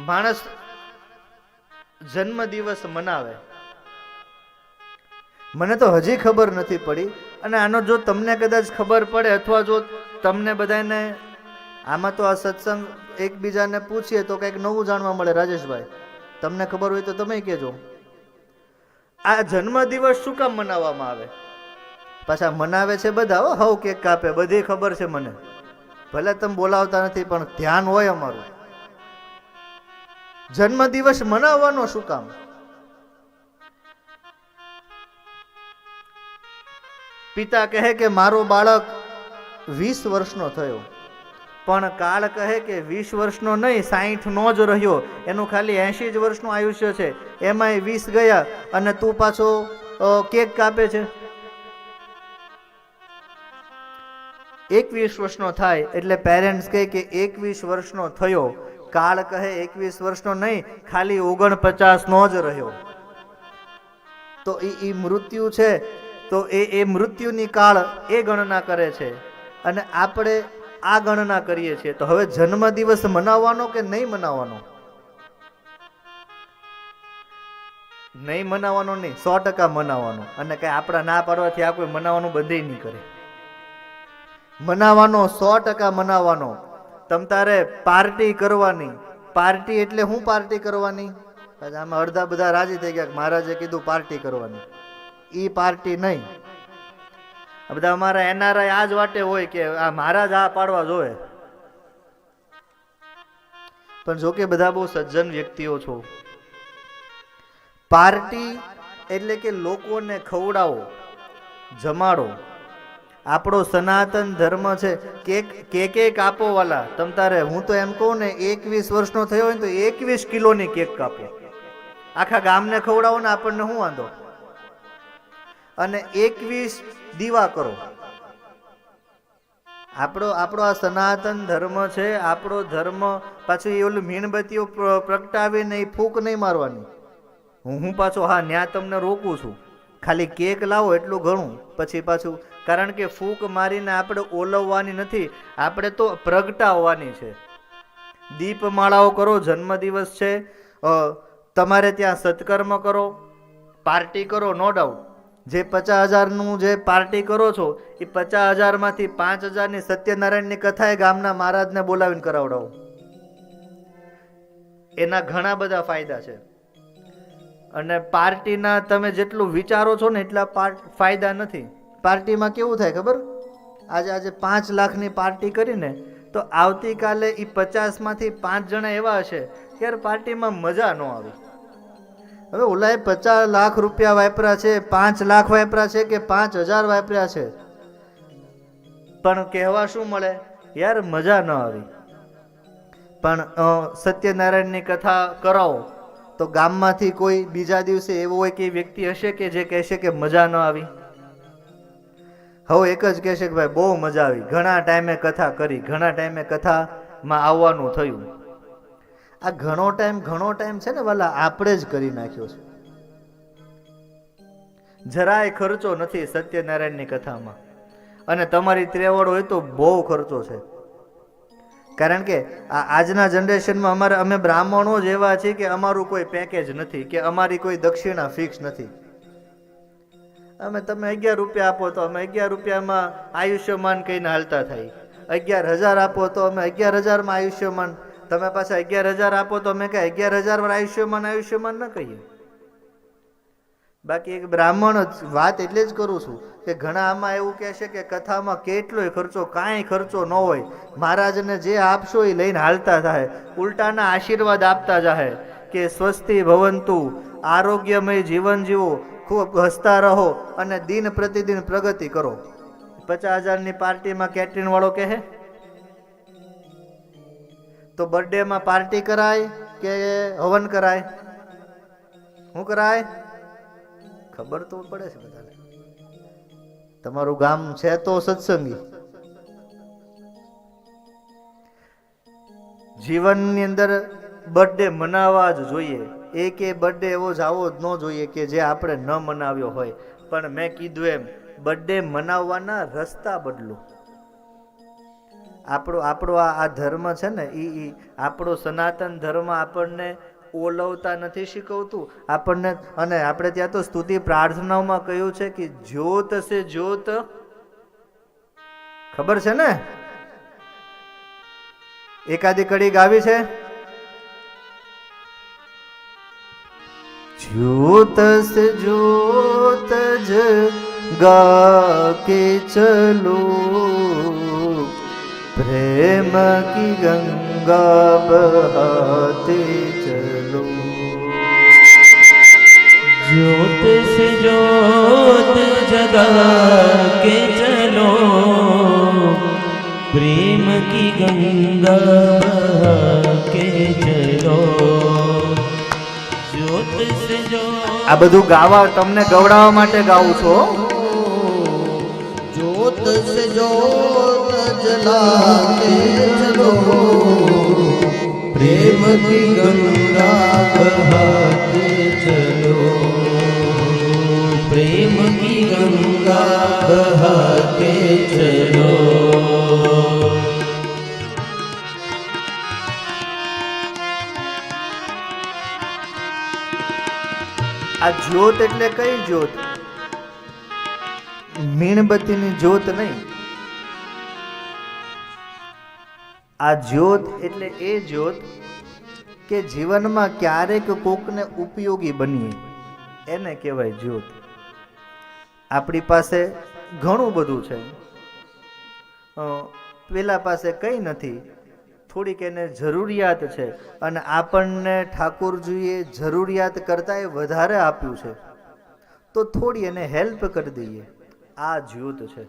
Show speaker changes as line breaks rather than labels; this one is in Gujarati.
માણસ જન્મ દિવસ મનાવે, મને તો હજી ખબર નથી પડી, અને આનો જો તમને કદાચ ખબર પડે અથવા જો તમને બધાને આમાં તો આ સત્સંગ એકબીજાને પૂછીએ તો કંઈક નવું જાણવા મળે. રાજેશભાઈ, તમને ખબર હોય તો તમે કહેજો, આ જન્મ દિવસ શું કામ મનાવવામાં આવે? પાછા મનાવે છે બધા, હવ કેક કાપે, બધી ખબર છે મને, ભલે તમે બોલાવતા નથી પણ ધ્યાન હોય અમારું. જન્મ દિવસ મનાવવાનો શું કામ? પિતા કહે કે મારો બાળક 20 વર્ષનો થયો, પણ કાળ કહે કે 20 વર્ષનો નહીં, 60 નો જ રહ્યો, એનું ખાલી 80 જ વર્ષનું આયુષ્ય છે, એમાંય 20 ગયા અને તું પાછો કેક કાપે છે. 21 વર્ષનો થાય એટલે પેરેન્ટ્સ કહે કે 21 વર્ષનો થયો, કાળ કહે 21 વર્ષનો નહીં, ખાલી 49 નો જ રહ્યો. તો એ મૃત્યુ છે, તો એ મૃત્યુની કાળ એ ગણના કરે છે અને આપણે આ ગણના કરીએ છીએ. તો હવે જન્મ દિવસ મનાવવાનો કે નહીં મનાવવાનો? નહીં મનાવવાનો નહીં, 100% મનાવવાનો. અને કઈ આપણા ના પાડવાથી આ કોઈ મનાવવાનું બંધ નહીં કરે. મનાવવાનો, 100% મનાવવાનો. તમ તારે પાર્ટી કરવાની. પાર્ટી એટલે હું પાર્ટી કરવાની? આમાં અડધા બધા રાજી થઈ ગયા, મહારાજે કીધું પાર્ટી કરવાની. ઈ પાર્ટી નહીં. બધા અમારા એનઆરઆઈ આ જ વાટે હોય કે આ મહારાજ આ પાડવા જોવે, પણ જો કે બધા બહુ સજ્જન વ્યક્તિઓ છો. પાર્ટી એટલે કે લોકોને ખવડાવો, જમાડો. આપણો સનાતન ધર્મ છે કેક આપો વાલા. તમ તારે હું તો એમ કહું ને, 21 વર્ષનો થયો હોય તો 21 કિલોની કેક કાપો, આખા ગામને ખવડાવો ને, આપણને શું વાંધો? અને 21 દીવા કરો. આપણો આ સનાતન ધર્મ છે. આપણો ધર્મ પાછું એ ઓલું મીણબત્તીઓ પ્રગટાવીને એ ફૂંક નહીં મારવાની. હું પાછો હા ન્યા તમને રોકું છું, ખાલી કેક લાવો એટલું ઘણું. પછી પાછું, કારણ કે ફૂંક મારીને આપણે ઓલવવાની નથી, આપણે તો પ્રગટાવવાની છે. દીપમાળાઓ કરો, જન્મદિવસ છે, તમારે ત્યાં સત્કર્મ કરો, પાર્ટી કરો. નો ડાઉટ, જે 50,000નું જે પાર્ટી કરો છો એ 50,000 માંથી 5,000ની સત્યનારાયણની કથા એ ગામના મહારાજને બોલાવીને કરાવડાવો. એના ઘણા બધા ફાયદા છે. અને પાર્ટીના તમે જેટલું વિચારો છો ને એટલા ફાયદા નથી. પાર્ટીમાં કેવું થાય ખબર? આજે 5 લાખની પાર્ટી કરીને તો આવતીકાલે એ 50 માંથી 5 જણા એવા હશે કે યાર પાર્ટીમાં મજા ન આવી. હવે ઓલાએ 50 લાખ રૂપિયા વાપર્યા છે, 5 લાખ વાપર્યા છે કે 5,000 વાપર્યા છે, પણ કહેવા શું મળે? યાર મજા ન આવી. પણ સત્યનારાયણની કથા કરાવો તો ગામમાંથી કોઈ બીજા દિવસે એવો હોય કે વ્યક્તિ હશે કે જે કહેશે કે મજા ન આવી. હવે એક જ કહેશે કે ભાઈ બહુ મજા આવી, ઘણા ટાઈમે કથા કરી, ઘણા ટાઈમે કથામાં આવવાનું થયું. આ ઘણો ટાઈમ છે ને વાલા, આપણે જ કરી નાખ્યો છે. જરાય ખર્ચો નથી સત્યનારાયણની કથામાં, અને તમારી ત્રેવડ હોય તો બહુ ખર્ચો છે. કારણ કે આજના જનરેશનમાં અમે બ્રાહ્મણો જ એવા છીએ કે અમારું કોઈ પેકેજ નથી, કે અમારી કોઈ દક્ષિણા ફિક્સ નથી. તમે 11 રૂપિયા આપો તો અમે 11 રૂપિયામાં આયુષ્યમાન કહીને હાલતા થાય. 11,000 આપો તો અમે 11,000માં આયુષ્યમાન. તમે પાછા 11,000 આપો તો અમે કઈ 11,000 વાર આયુષ્યમાન ન કહીએ. બાકી એક બ્રાહ્મણ જ વાત એટલે જ કરું છું કે ઘણા આમાં એવું કહેશે કે કથામાં કેટલોય ખર્ચો, કાંઈ ખર્ચો ન હોય, મહારાજને જે આપશો એ લઈને હાલતા થાય, ઉલટાના આશીર્વાદ આપતા જાય કે સ્વસ્તિ ભવંતુ, આરોગ્યમય જીવન જીવો, ખૂબ હસતા રહો અને દિન પ્રતિદિન પ્રગતિ કરો. 50,000ની પાર્ટીમાં કેટરિંગ વાળો કહે તો બર્થડેમાં પાર્ટી કરાય કે હવન કરાય? શું કરાય? ખબર તો પડે છે બધાને. તમારું ગામ છે તો સત્સંગી. જીવનની અંદર બર્થડે મનાવવા જ જોઈએ. એક બર્થડે એવો જાવો જ ન જોઈએ કે જે આપણે ન મનાવ્યો હોય. પણ મેં કીધું એમ બર્થડે મનાવવાના રસ્તા બદલો. આપણો આપણો આ ધર્મ છે ને એ આપણો સનાતન ધર્મ આપણને ઓલવતા નથી શીખવતું આપણને. અને આપણે ત્યાં તો સ્તુતિ પ્રાર્થનાઓમાં કહ્યું છે કે જ્યોત સે જ્યોત, ખબર છે ને? એકાદી કડી ગાવી છે. ज्योत से ज्योत जगा के चलो, प्रेम की गंगा बहाते चलो.
ज्योत से ज्योत जगा के चलो, प्रेम की गंगा बहा के चलो.
આ બધું ગાવા તમને ગવડાવવા માટે ગાઉં છું.
ज्योत से ज्योत जला के चलो, प्रेम की गंगा बहाते चलो,
प्रेम की गंगा बहाते चलो.
આ જ્યોત એટલે કઈ જ્યોત? મીણબત્તીની જ્યોત નહીં. આ જ્યોત એટલે એ જ્યોત કે જીવનમાં ક્યારેક કોકને ઉપયોગી બનીએ, એને કહેવાય જ્યોત. આપણી પાસે ઘણું બધું છે, પેલા પાસે કંઈ નથી, થોડીક એને જરૂરિયાત છે, અને આપણને ઠાકોરજીએ જરૂરિયાત કરતાં વધારે આપ્યું છે, તો થોડી એને હેલ્પ કરી દઈએ. આ જ્યોત છે.